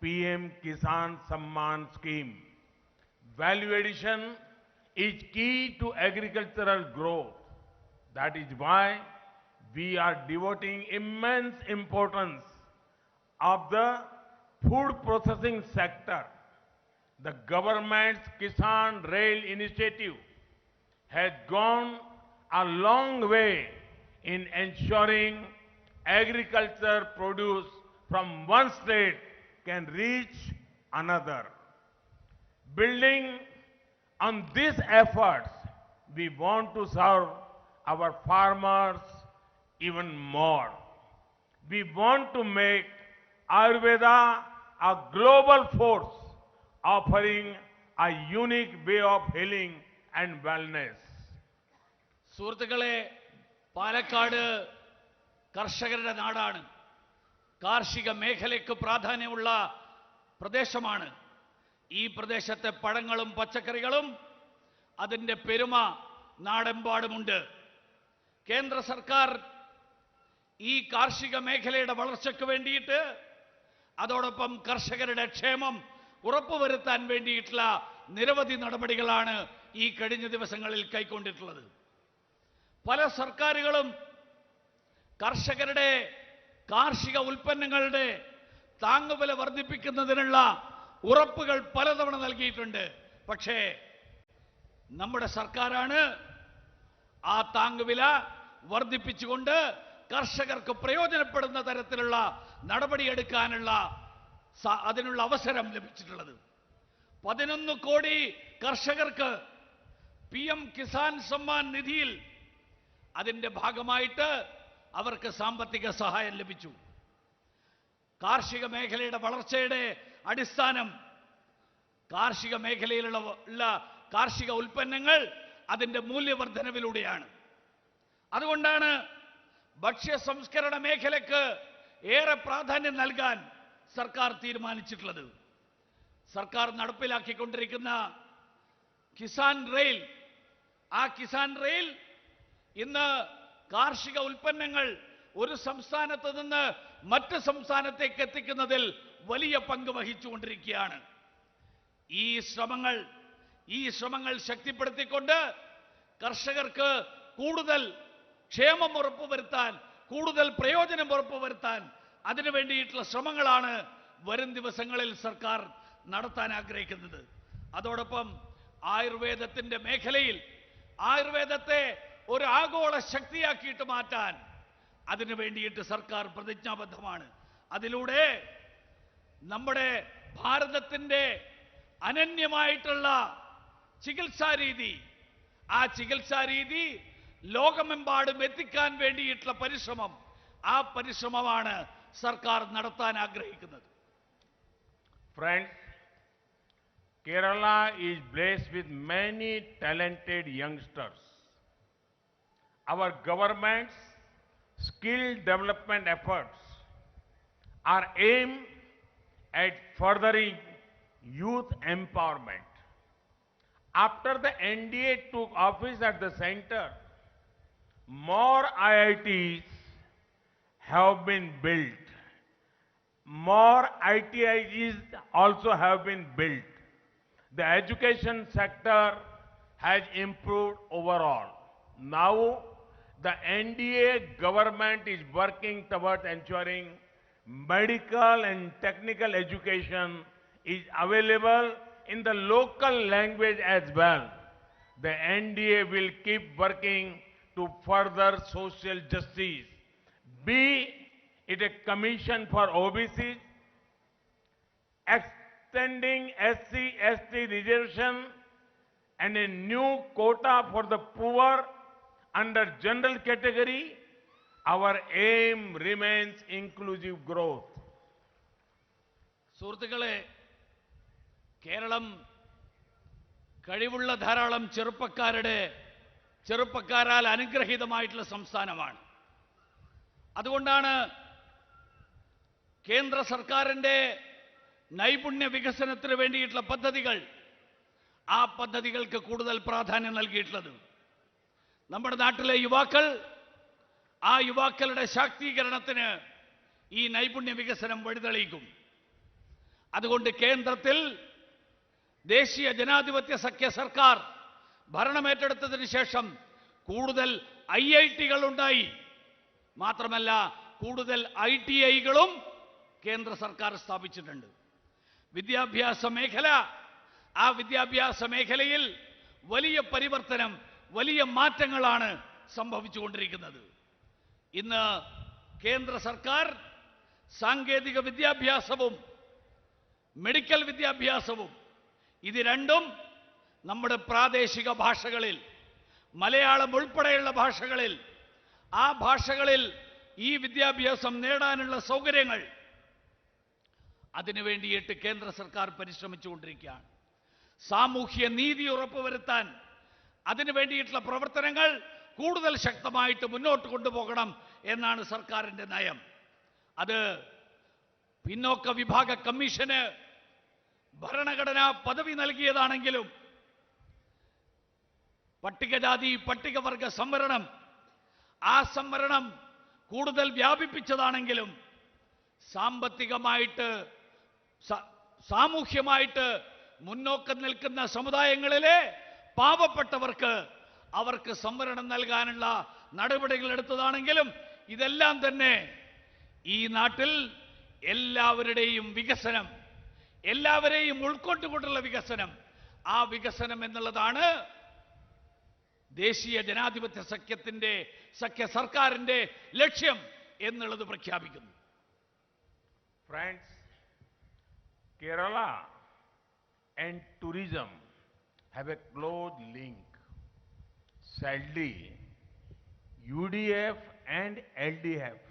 PM Kisan Samman scheme. Value addition is key to agricultural growth. That is why we are devoting immense importance of the food processing sector. The government's Kisan Rail initiative has gone a long way in ensuring agriculture produce from one state can reach another. Building on these efforts, we want to serve our farmers even more. We want to make Ayurveda a global force, offering a unique way of healing and wellness. സുഹൃത്തുക്കളെ, പാലക്കാട് കർഷകരുടെ നാടാണ്. കാർഷിക മേഖലയ്ക്ക് പ്രാധാന്യമുള്ള പ്രദേശമാണ്. ഈ പ്രദേശത്തെ പഴങ്ങളും പച്ചക്കറികളും അതിൻ്റെ പെരുമ നാടെമ്പാടുമുണ്ട്. കേന്ദ്ര സർക്കാർ ഈ കാർഷിക മേഖലയുടെ വളർച്ചയ്ക്ക് വേണ്ടിയിട്ട് അതോടൊപ്പം കർഷകരുടെ ക്ഷേമം ഉറപ്പുവരുത്താൻ വേണ്ടിയിട്ടുള്ള നിരവധി നടപടികളാണ് ഈ കഴിഞ്ഞ ദിവസങ്ങളിൽ കൈക്കൊണ്ടിട്ടുള്ളത്. പല സർക്കാരുകളും കർഷകരുടെ കാർഷിക ഉൽപ്പന്നങ്ങളുടെ താങ്ങുവില വർദ്ധിപ്പിക്കുന്നതിനുള്ള ഉറപ്പുകൾ പലതവണ നൽകിയിട്ടുണ്ട്. പക്ഷേ നമ്മുടെ സർക്കാരാണ് ആ താങ്ങുവില വർദ്ധിപ്പിച്ചുകൊണ്ട് കർഷകർക്ക് പ്രയോജനപ്പെടുന്ന തരത്തിലുള്ള നടപടിയെടുക്കാനുള്ള അതിനുള്ള അവസരം ലഭിച്ചിട്ടുള്ളത്. 11 കോടി കർഷകർക്ക് PM കിസാൻ സമ്മാൻ നിധിയിൽ അതിന്റെ ഭാഗമായിട്ട് അവർക്ക് സാമ്പത്തിക സഹായം ലഭിച്ചു. കാർഷിക മേഖലയുടെ വളർച്ചയുടെ അടിസ്ഥാനം കാർഷിക മേഖലയിലുള്ള കാർഷിക ഉൽപ്പന്നങ്ങൾ അതിന്റെ മൂല്യവർദ്ധനവിലൂടെയാണ്. അതുകൊണ്ടാണ് ഭക്ഷ്യ സംസ്കരണ മേഖലയ്ക്ക് ഏറെ പ്രാധാന്യം നൽകാൻ സർക്കാർ തീരുമാനിച്ചിട്ടുള്ളത്. സർക്കാർ നടപ്പിലാക്കിക്കൊണ്ടിരിക്കുന്ന കിസാൻ റെയിൽ, ആ കിസാൻ റെയിൽ ഇന്ന് കാർഷിക ഉൽപ്പന്നങ്ങൾ ഒരു സംസ്ഥാനത്ത് നിന്ന് മറ്റ് സംസ്ഥാനത്തേക്ക് എത്തിക്കുന്നതിൽ വലിയ പങ്ക് വഹിച്ചുകൊണ്ടിരിക്കുകയാണ്. ഈ ശ്രമങ്ങൾ ശക്തിപ്പെടുത്തിക്കൊണ്ട് കർഷകർക്ക് കൂടുതൽ ക്ഷേമം ഉറപ്പുവരുത്താൻ, കൂടുതൽ പ്രയോജനം ഉറപ്പുവരുത്താൻ അതിനു വേണ്ടിയിട്ടുള്ള ശ്രമങ്ങളാണ് വരും ദിവസങ്ങളിൽ സർക്കാർ നടത്താൻ ആഗ്രഹിക്കുന്നത്. അതോടൊപ്പം ആയുർവേദത്തിന്റെ മേഖലയിൽ ആയുർവേദത്തെ ഒരു ആഗോള ശക്തിയാക്കിയിട്ട് മാറ്റാൻ അതിനു വേണ്ടിയിട്ട് സർക്കാർ പ്രതിജ്ഞാബദ്ധമാണ്. അതിലൂടെ നമ്മുടെ ഭാരതത്തിന്റെ അനന്യമായിട്ടുള്ള ചികിത്സാരീതി, ആ ചികിത്സാരീതി ലോകമെമ്പാടും എത്തിക്കാൻ വേണ്ടിയിട്ടുള്ള പരിശ്രമം, ആ പരിശ്രമമാണ് സർക്കാർ നടത്താൻ ആഗ്രഹിക്കുന്നത്. Friends, Kerala is blessed with many talented youngsters. Our government's skill development efforts are aimed at furthering youth empowerment. After the NDA took office at the center, more IITs have been built. More ITIs also have been built. The education sector has improved overall. Now, the NDA government is working towards ensuring medical and technical education is available in the local language as well. The NDA will keep working to further social justice, be it a commission for OBCs, extending SC/ST reservation and a new quota for the poor under general category, our aim remains inclusive growth. സുഹൃത്തുക്കളെ, കേരളം കഴിവുള്ള ധാരാളം ചെറുപ്പക്കാരാൽ അനുഗ്രഹീതമായിട്ടുള്ള സംസ്ഥാനമാണ്. അതുകൊണ്ടാണ് കേന്ദ്ര സർക്കാരിന്റെ നൈപുണ്യ വികസനത്തിന് വേണ്ടിയിട്ടുള്ള പദ്ധതികൾ, ആ പദ്ധതികൾക്ക് കൂടുതൽ പ്രാധാന്യം നൽകിയിട്ടുള്ളത്. നമ്മുടെ നാട്ടിലെ യുവാക്കൾ, ആ യുവാക്കളുടെ ശാക്തീകരണത്തിന് ഈ നൈപുണ്യ വികസനം വഴിതെളിയിക്കും. അതുകൊണ്ട് കേന്ദ്രത്തിൽ ദേശീയ ജനാധിപത്യ സഖ്യ സർക്കാർ ഭരണമേറ്റെടുത്തതിന് ശേഷം കൂടുതൽ IIT-കൾ ഉണ്ടായി. മാത്രമല്ല കൂടുതൽ ITI-കളും കേന്ദ്ര സർക്കാർ സ്ഥാപിച്ചിട്ടുണ്ട്. വിദ്യാഭ്യാസ മേഖല, ആ വിദ്യാഭ്യാസ മേഖലയിൽ വലിയ പരിവർത്തനം, വലിയ മാറ്റങ്ങളാണ് സംഭവിച്ചുകൊണ്ടിരിക്കുന്നത്. ഇന്ന് കേന്ദ്ര സർക്കാർ സാങ്കേതിക വിദ്യാഭ്യാസവും മെഡിക്കൽ വിദ്യാഭ്യാസവും ഇത് രണ്ടും നമ്മുടെ പ്രാദേശിക ഭാഷകളിൽ, മലയാളം ഉൾപ്പെടെയുള്ള ഭാഷകളിൽ, ആ ഭാഷകളിൽ ഈ വിദ്യാഭ്യാസം നേടാനുള്ള സൗകര്യങ്ങൾ അതിനു വേണ്ടിയിട്ട് കേന്ദ്ര സർക്കാർ പരിശ്രമിച്ചുകൊണ്ടിരിക്കുകയാണ്. സാമൂഹ്യ നീതി ഉറപ്പുവരുത്താൻ അതിനു വേണ്ടിയിട്ടുള്ള പ്രവർത്തനങ്ങൾ കൂടുതൽ ശക്തമായിട്ട് മുന്നോട്ട് കൊണ്ടുപോകണം എന്നാണ് സർക്കാരിന്റെ നയം. അത് പിന്നോക്ക വിഭാഗ കമ്മീഷന് ഭരണഘടനാ പദവി നൽകിയതാണെങ്കിലും, പട്ടികജാതി പട്ടികവർഗ സംവരണം, ആ സംവരണം കൂടുതൽ വ്യാപിപ്പിച്ചതാണെങ്കിലും, സാമ്പത്തികമായിട്ട് സാമൂഹ്യമായിട്ട് മുന്നോക്കം നിൽക്കുന്ന സമുദായങ്ങളിലെ പാവപ്പെട്ടവർക്ക് അവർക്ക് സംവരണം നൽകാനുള്ള നടപടികൾ എടുത്തതാണെങ്കിലും, ഇതെല്ലാം തന്നെ ഈ നാട്ടിൽ എല്ലാവരുടെയും വികസനം, എല്ലാവരെയും ഉൾക്കൊണ്ടുകൊണ്ടുള്ള വികസനം, ആ വികസനം എന്നുള്ളതാണ് ദേശീയ ജനാധിപത്യ സഖ്യ സർക്കാരിന്റെ ലക്ഷ്യം എന്നുള്ളത് പ്രഖ്യാപിക്കുന്നു. Friends, Kerala and tourism have a close link. Sadly, UDF and LDF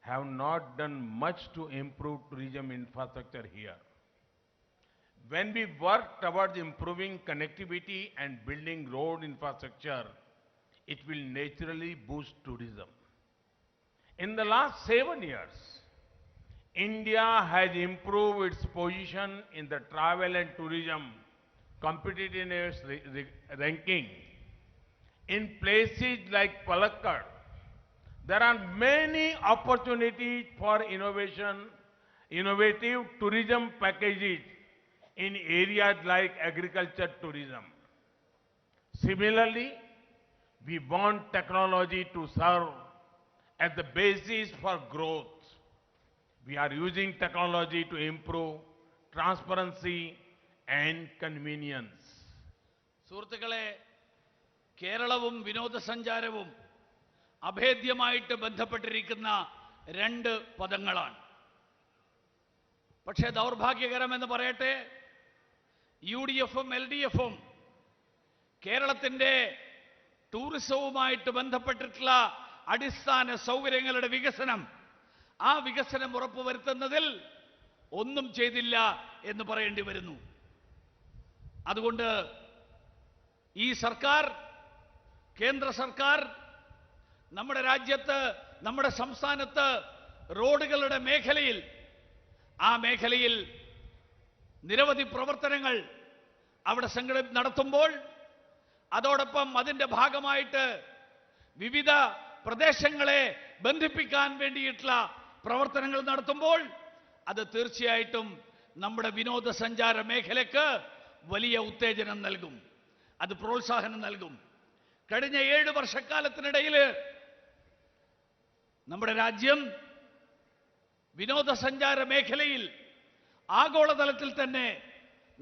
have not done much to improve tourism infrastructure here. When we work towards improving connectivity and building road infrastructure, it will naturally boost tourism. In the last 7 years, India has improved its position in the travel and tourism competitiveness ranking. In places like Palakkad, there are many opportunities for innovative tourism packages in areas like agriculture tourism. Similarly, we want technology to serve as the basis for growth. We are using technology to improve transparency and convenience. സുഹൃത്തുക്കളെ, കേരളവും വിനോദസഞ്ചാരവും അഭേദ്യമായിട്ട് ബന്ധപ്പെട്ടിരിക്കുന്ന രണ്ട് പദങ്ങളാണ്. പക്ഷേ ദൗർഭാഗ്യകരമെന്ന് പറയട്ടെ, UDF-ഉം LDF-ഉം കേരളത്തിന്റെ ടൂറിസവുമായിട്ട് ബന്ധപ്പെട്ടിട്ടുള്ള അടിസ്ഥാന സൗകര്യങ്ങളുടെ വികസനം, ആ വികസനം ഉറപ്പുവരുത്തുന്നതിൽ ഒന്നും ചെയ്തില്ല എന്ന് പറയേണ്ടി വരുന്നു. അതുകൊണ്ട് ഈ സർക്കാർ, കേന്ദ്ര സർക്കാർ നമ്മുടെ രാജ്യത്ത്, നമ്മുടെ സംസ്ഥാനത്ത് റോഡുകളുടെ മേഖലയിൽ, ആ മേഖലയിൽ നിരവധി പ്രവർത്തനങ്ങൾ അവിടെ നടത്തുമ്പോൾ, അതോടൊപ്പം അതിന്റെ ഭാഗമായിട്ട് വിവിധ പ്രദേശങ്ങളെ ബന്ധിപ്പിക്കാൻ വേണ്ടിയിട്ടുള്ള പ്രവർത്തനങ്ങൾ നടത്തുമ്പോൾ, അത് തീർച്ചയായിട്ടും നമ്മുടെ വിനോദസഞ്ചാര മേഖലയ്ക്ക് വലിയ ഉത്തേജനം നൽകും, അത് പ്രോത്സാഹനം നൽകും. കഴിഞ്ഞ 7 വർഷക്കാലത്തിനിടയിൽ നമ്മുടെ രാജ്യം വിനോദസഞ്ചാര മേഖലയിൽ ആഗോളതലത്തിൽ തന്നെ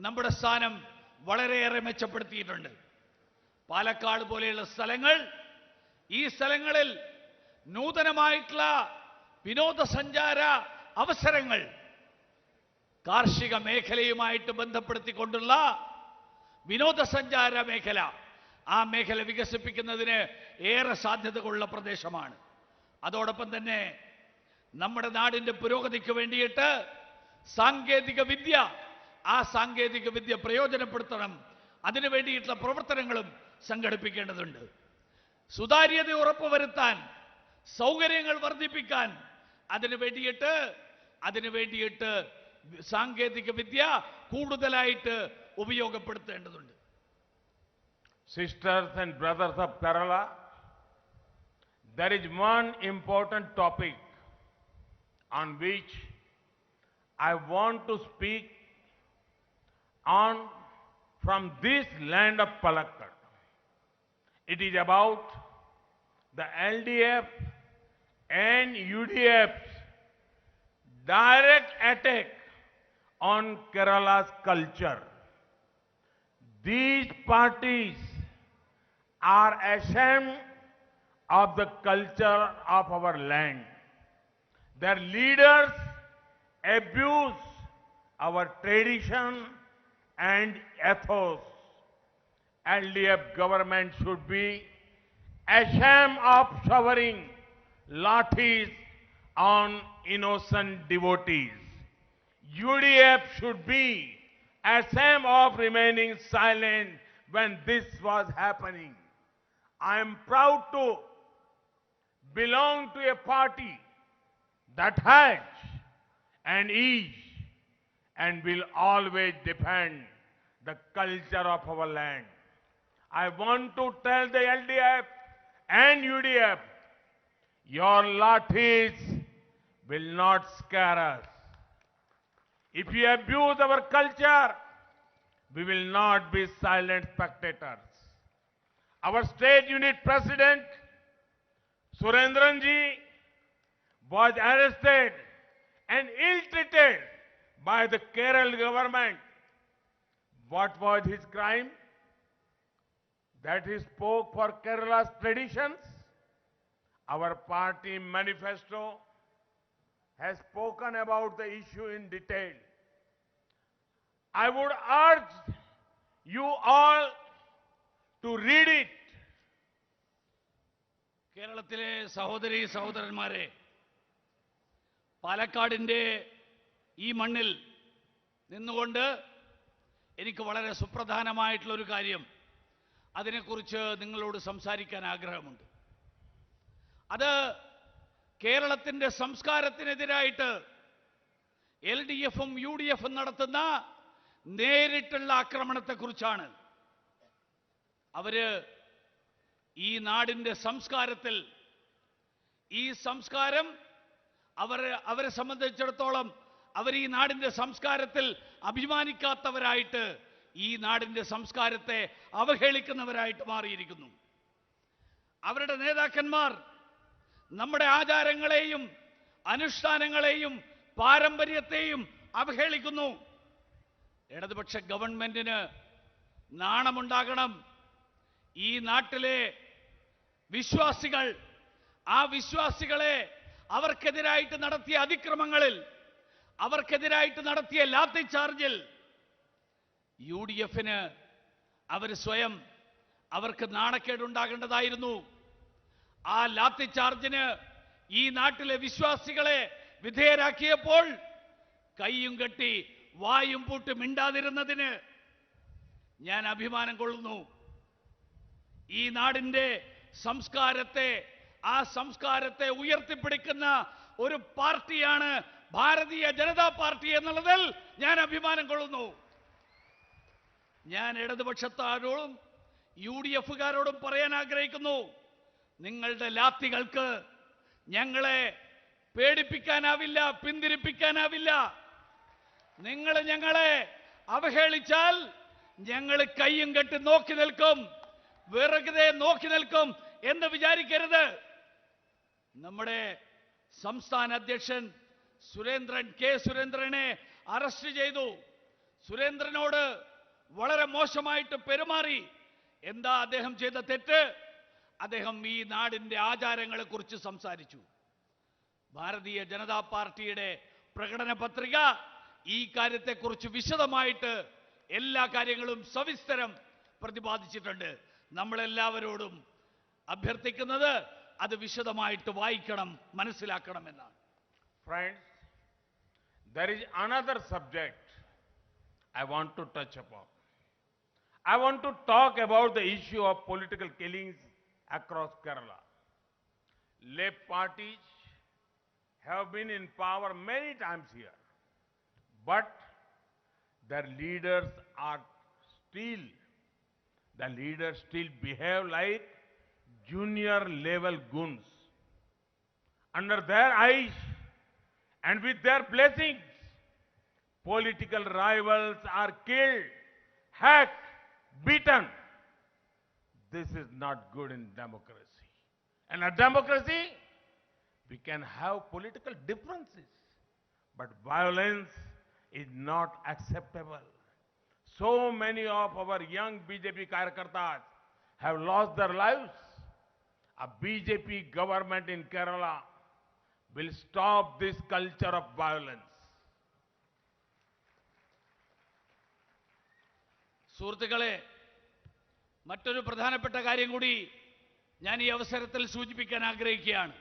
നമ്മുടെ സ്ഥാനം വളരെയേറെ മെച്ചപ്പെടുത്തിയിട്ടുണ്ട്. പാലക്കാട് പോലെയുള്ള സ്ഥലങ്ങൾ, ഈ സ്ഥലങ്ങളിൽ നൂതനമായിട്ടുള്ള വിനോദസഞ്ചാര അവസരങ്ങൾ കാർഷിക മേഖലയുമായിട്ട് ബന്ധപ്പെടുത്തിക്കൊണ്ടുള്ള വിനോദസഞ്ചാര മേഖല, ആ മേഖല വികസിപ്പിക്കുന്നതിന് ഏറെ സാധ്യതകളുള്ള പ്രദേശമാണ്. അതോടൊപ്പം തന്നെ നമ്മുടെ നാടിന്റെ പുരോഗതിക്ക് വേണ്ടിയിട്ട് സാങ്കേതിക വിദ്യ, ആ സാങ്കേതിക വിദ്യ പ്രയോജനപ്പെടുത്തണം. അതിനു വേണ്ടിയിട്ടുള്ള പ്രവർത്തനങ്ങളും സംഘടിപ്പിക്കേണ്ടതുണ്ട്. സുതാര്യത ഉറപ്പുവരുത്താൻ, സൗകര്യങ്ങൾ വർദ്ധിപ്പിക്കാൻ, അതിനു വേണ്ടിയിട്ട് സാങ്കേതിക വിദ്യ കൂടുതലായിട്ട് ഉപയോഗപ്പെടുത്തേണ്ടതുണ്ട്. Sisters and brothers of Kerala, there is one important topic on which I want to speak on from this land of Palakkad. It is about the LDF and UDF's direct attack on Kerala's culture. These parties are ashamed of the culture of our land. Their leaders abuse our tradition and ethos. LDF government should be ashamed of showering lathis on innocent devotees. UDF should be ashamed of remaining silent when this was happening. I am proud to belong to a party that has and is and will always defend the culture of our land. I want to tell the LDF and UDF, your lathis will not scare us. If you abuse our culture, we will not be silent spectators. Our state unit president, Surendran ji, was arrested and ill-treated by the Kerala government. What was his crime? That he spoke for Kerala's traditions. Our party manifesto has spoken about the issue in detail. I would urge you all to read it. കേരളത്തിലെ സഹോദരീ സഹോദരന്മാരെ, പാലക്കാടിന്റെ ഈ മണ്ണിൽ നിന്നുകൊണ്ട് എനിക്ക് വളരെ സുപ്രധാനമായിട്ടുള്ള ഒരു കാര്യം, അതിനെക്കുറിച്ച് നിങ്ങളോട് സംസാരിക്കാൻ ആഗ്രഹമുണ്ട്. അത് കേരളത്തിന്റെ സംസ്കാരത്തിനെതിരായിട്ട് LDFും UDFും നടത്തുന്ന നേരിട്ടുള്ള ആക്രമണത്തെക്കുറിച്ചാണ്. അവര് ഈ നാടിന്റെ സംസ്കാരത്തിൽ, ഈ സംസ്കാരം അവരെ സംബന്ധിച്ചിടത്തോളം അവർ ഈ നാടിന്റെ സംസ്കാരത്തിൽ അഭിമാനിക്കാത്തവരായിട്ട്, ഈ നാടിന്റെ സംസ്കാരത്തെ അവഹേളിക്കുന്നവരായിട്ട് മാറിയിരിക്കുന്നു. അവരുടെ നേതാക്കന്മാർ നമ്മുടെ ആചാരങ്ങളെയും അനുഷ്ഠാനങ്ങളെയും പാരമ്പര്യത്തെയും അവഹേളിക്കുന്നു. ഇടതുപക്ഷ ഗവൺമെന്റിന് നാണമുണ്ടാകണം. ഈ നാട്ടിലെ വിശ്വാസികൾ, ആ വിശ്വാസികളെ അവർക്കെതിരായിട്ട് നടത്തിയ അതിക്രമങ്ങളിൽ, അവർക്കെതിരായിട്ട് നടത്തിയ ലാത്തി ചാർജിൽ UDFന് അവർ സ്വയം അവർക്ക് നാണക്കേടുണ്ടാകേണ്ടതായിരുന്നു. ആ ലാത്തി ചാർജിന് ഈ നാട്ടിലെ വിശ്വാസികളെ വിധേയരാക്കിയപ്പോൾ കൈയും കെട്ടി വായും പൂട്ടി മിണ്ടാതിരുന്നതിന് ഞാൻ അഭിമാനം കൊള്ളുന്നു. ഈ നാടിന്റെ സംസ്കാരത്തെ, ആ സംസ്കാരത്തെ ഉയർത്തിപ്പിടിക്കുന്ന ഒരു പാർട്ടിയാണ് ഭാരതീയ ജനതാ പാർട്ടി എന്നുള്ളതിൽ ഞാൻ അഭിമാനം കൊള്ളുന്നു. ഞാൻ ഇടതുപക്ഷക്കാരോടും UDFകാരോടും പറയാൻ ആഗ്രഹിക്കുന്നു, നിങ്ങളുടെ ലാത്തികൾക്ക് ഞങ്ങളെ പേടിപ്പിക്കാനാവില്ല, പിന്തിരിപ്പിക്കാനാവില്ല. നിങ്ങൾ ഞങ്ങളെ അവഹേളിച്ചാൽ ഞങ്ങൾ കയ്യും കെട്ടി നോക്കി നിൽക്കും, വെറുതെ നോക്കി നിൽക്കും എന്ന് വിചാരിക്കരുത്. നമ്മുടെ സംസ്ഥാന അധ്യക്ഷൻ കെ സുരേന്ദ്രനെ അറസ്റ്റ് ചെയ്തു. സുരേന്ദ്രനോട് വളരെ മോശമായിട്ട് പെരുമാറി. എന്താ അദ്ദേഹം ചെയ്ത തെറ്റ്? അദ്ദേഹം ഈ നാടിന്റെ ആചാരങ്ങളെ കുറിച്ച് സംസാരിച്ചു. ഭാരതീയ ജനതാ പാർട്ടിയുടെ പ്രകടന പത്രിക ഈ കാര്യത്തെക്കുറിച്ച് വിശദമായിട്ട് എല്ലാ കാര്യങ്ങളും സവിസ്തരം പ്രതിപാദിച്ചിട്ടുണ്ട്. നമ്മളെല്ലാവരോടും അഭ്യർത്ഥിക്കുന്നത് അത് വിശദമായിട്ട് വായിക്കണം, മനസ്സിലാക്കണം എന്നാണ്. Friends, there is another subject I want to touch upon. I want to talk about the issue of political killings across Kerala. Left parties have been in power many times here, but their leaders still behave like junior level goons. Under their eyes and with their blessings, political rivals are killed, hacked, beaten. This is not good in democracy. And a democracy, we can have political differences, but violence is not acceptable. So many of our young BJP Karyakartas have lost their lives. A BJP government in Kerala will stop this culture of violence. സുഹൃത്തുക്കളെ, മറ്റൊരു പ്രധാനപ്പെട്ട കാര്യം കൂടി ഞാൻ ഈ അവസരത്തിൽ സൂചിപ്പിക്കാൻ ആഗ്രഹിക്കുകയാണ്.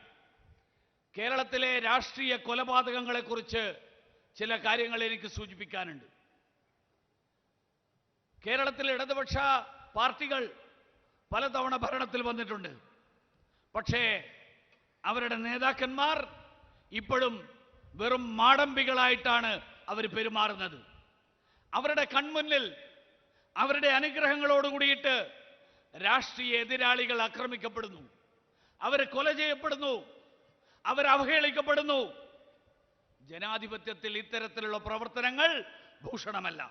കേരളത്തിലെ രാഷ്ട്രീയ കൊലപാതകങ്ങളെക്കുറിച്ച് ചില കാര്യങ്ങൾ എനിക്ക് സൂചിപ്പിക്കാനുണ്ട്. കേരളത്തിലെ ഇടതുപക്ഷ പാർട്ടികൾ പലതവണ ഭരണത്തിൽ വന്നിട്ടുണ്ട്. പക്ഷേ അവരുടെ നേതാക്കന്മാർ ഇപ്പോഴും വെറും മാടമ്പികളായിട്ടാണ് അവർ പെരുമാറുന്നത്. അവരുടെ കൺമുന്നിൽ അവരുടെ അനുഗ്രഹങ്ങളോടുകൂടിയിട്ട് രാഷ്ട്രീയ എതിരാളികൾ ആക്രമിക്കപ്പെടുന്നു, അവർ കൊല ചെയ്യപ്പെടുന്നു, അവർ അവഹേളിക്കപ്പെടുന്നു. ജനാധിപത്യത്തിൽ ഇത്തരത്തിലുള്ള പ്രവർത്തനങ്ങൾ ഭൂഷണമല്ല.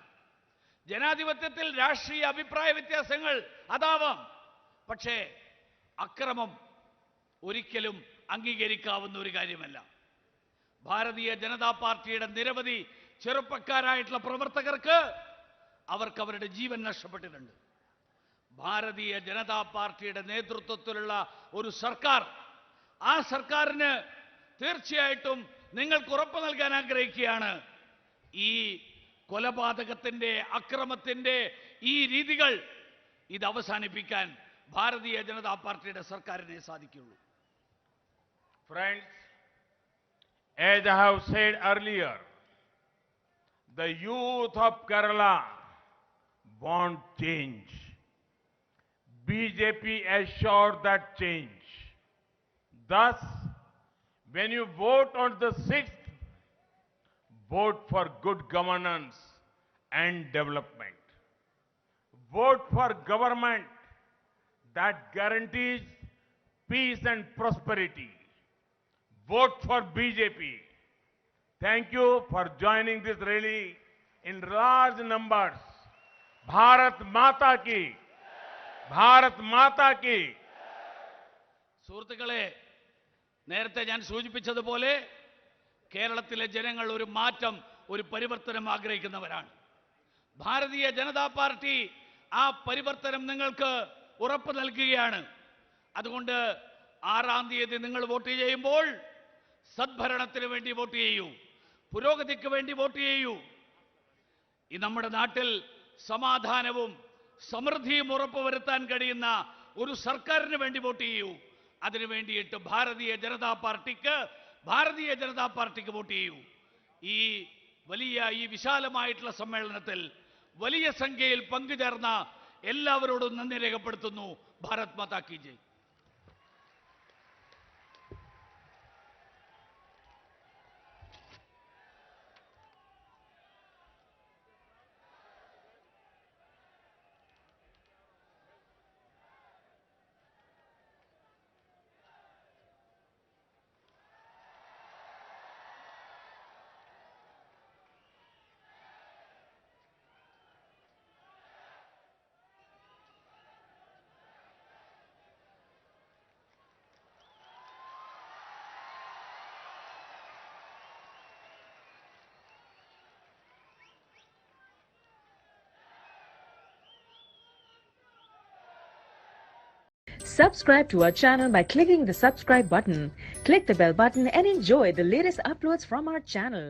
ജനാധിപത്യത്തിൽ രാഷ്ട്രീയ അഭിപ്രായ വ്യത്യാസങ്ങൾ അതാവാം, പക്ഷേ അക്രമം ഒരിക്കലും അംഗീകരിക്കാവുന്ന ഒരു കാര്യമല്ല. ഭാരതീയ ജനതാ പാർട്ടിയുടെ നിരവധി ചെറുപ്പക്കാരായിട്ടുള്ള പ്രവർത്തകർക്ക് അവർക്ക് അവരുടെ ജീവൻ നഷ്ടപ്പെട്ടിട്ടുണ്ട്. ഭാരതീയ ജനതാ പാർട്ടിയുടെ നേതൃത്വത്തിലുള്ള ഒരു സർക്കാർ, ആ സർക്കാരിന് തീർച്ചയായിട്ടും നിങ്ങൾക്ക് ഉറപ്പ് നൽകാൻ ആഗ്രഹിക്കുകയാണ്, ഈ കൊലപാതകത്തിന്റെ അക്രമത്തിന്റെ ഈ രീതികൾ ഇത് അവസാനിപ്പിക്കാൻ ഭാരതീയ ജനതാ പാർട്ടിയുടെ സർക്കാരിനെ സാധിക്കുള്ളൂ. Friends, as I have said earlier, the youth of Kerala want change. BJP assured that change. Thus, when you vote on the 6th, vote for good governance and development. Vote for government that guarantees peace and prosperity. Vote for BJP. Thank you for joining this rally in large numbers. Bharat Mata ki! Bharat Mata ki! സുഹൃത്തുക്കളെ, നേരത്തെ ഞാൻ സൂചിപ്പിച്ചതുപോലെ കേരളത്തിലെ ജനങ്ങൾ ഒരു മാറ്റം, ഒരു പരിവർത്തനം ആഗ്രഹിക്കുന്നവരാണ്. ഭാരതീയ ജനതാ പാർട്ടി ആ പരിവർത്തനം നിങ്ങൾക്ക് ഉറപ്പ് നൽകുകയാണ്. അതുകൊണ്ട് 6-ാം തീയതി നിങ്ങൾ വോട്ട് ചെയ്യുമ്പോൾ സദ്ഭരണത്തിന് വേണ്ടി വോട്ട് ചെയ്യൂ, പുരോഗതിക്ക് വേണ്ടി വോട്ട് ചെയ്യൂ. ഈ നമ്മുടെ നാട്ടിൽ സമാധാനവും സമൃദ്ധിയും ഉറപ്പുവരുത്താൻ കഴിയുന്ന ഒരു സർക്കാരിന് വേണ്ടി വോട്ട് ചെയ്യൂ. അതിനു വേണ്ടിയിട്ട് ഭാരതീയ ജനതാ പാർട്ടിക്ക് വോട്ട് ചെയ്യൂ. ഈ വിശാലമായിട്ടുള്ള സമ്മേളനത്തിൽ വലിയ സംഖ്യയിൽ പങ്കുചേർന്ന എല്ലാവരോടും നന്ദി രേഖപ്പെടുത്തുന്നു. ഭാരത് മാതാ കി ജയ്. Subscribe to our channel by clicking the subscribe button. Click the bell button and enjoy the latest uploads from our channel.